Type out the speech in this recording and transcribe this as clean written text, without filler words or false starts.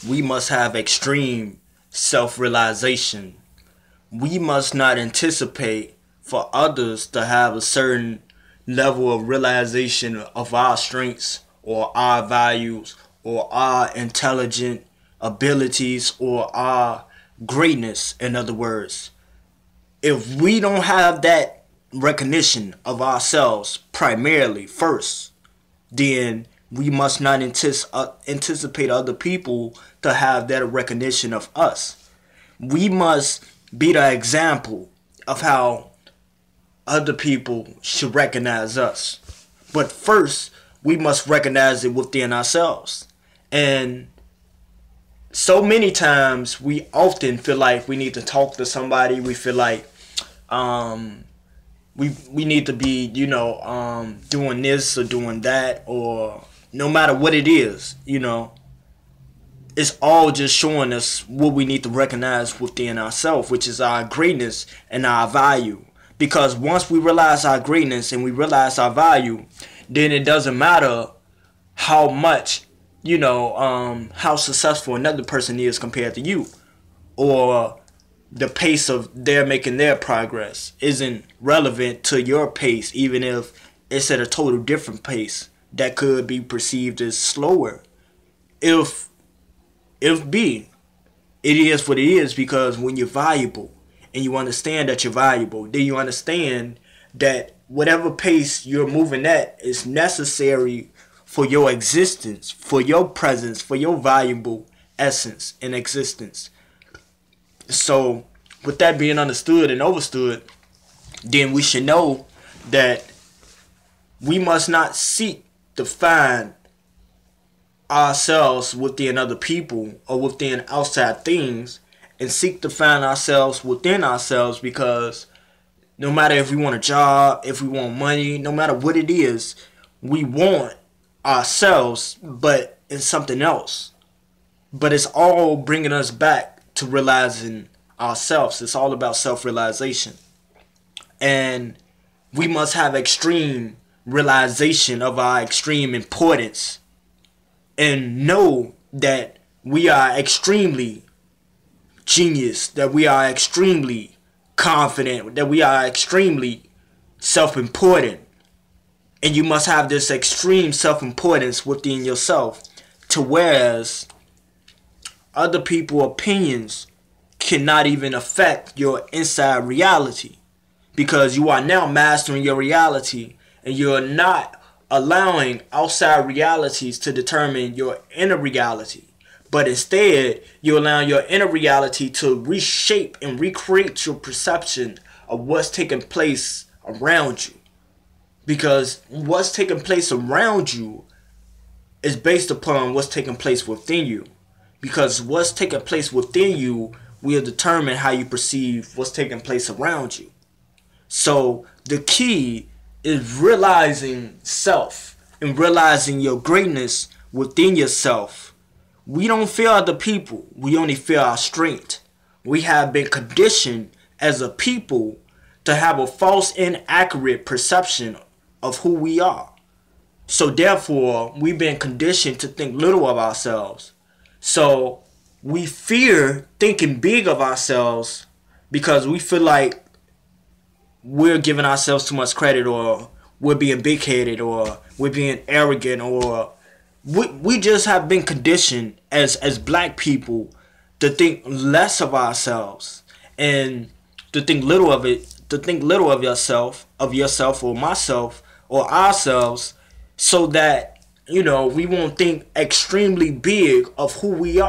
we must have extreme self-realization. We must not anticipate for others to have a certain level of realization of our strengths or our values or our intelligent abilities or our greatness, in other words. If we don't have that recognition of ourselves primarily first, then we must not anticipate other people to have that recognition of us. We must be the example of how other people should recognize us. But first, we must recognize it within ourselves. And so many times we often feel like we need to talk to somebody. We feel like we need to be, doing this or doing that, or no matter what it is, it's all just showing us what we need to recognize within ourselves, which is our greatness and our value. Because once we realize our greatness and we realize our value, then it doesn't matter how much, how successful another person is compared to you, or the pace of their making their progress isn't relevant to your pace, even if it's at a total different pace that could be perceived as slower. If B, it is what it is, because when you're valuable and you understand that you're valuable, then you understand that whatever pace you're moving at is necessary for your existence, for your presence, for your valuable essence in existence. So, with that being understood and overstood, then we should know that we must not seek to find ourselves within other people or within outside things, and seek to find ourselves within ourselves, because no matter if we want a job, if we want money, no matter what it is, we want ourselves, but in something else. But it's all bringing us back to realizing ourselves. It's all about self-realization. And we must have extreme realization of our extreme importance, and know that we are extremely genius, that we are extremely confident, that we are extremely self-important. And you must have this extreme self-importance within yourself, to whereas other people's opinions cannot even affect your inside reality, because you are now mastering your reality, and you're not allowing outside realities to determine your inner reality, but instead you're allowing your inner reality to reshape and recreate your perception of what's taking place around you. Because what's taking place around you is based upon what's taking place within you. Because what's taking place within you will determine how you perceive what's taking place around you. So the key is realizing self and realizing your greatness within yourself. We don't fear other people. We only fear our strength. We have been conditioned as a people to have a false, inaccurate perception of who we are. So therefore, we've been conditioned to think little of ourselves. So we fear thinking big of ourselves, because we feel like we're giving ourselves too much credit, or we're being big-headed, or we're being arrogant, or we just have been conditioned as black people to think less of ourselves, and to think little of it, to think little of yourself or myself or ourselves, so that we won't think extremely big of who we are.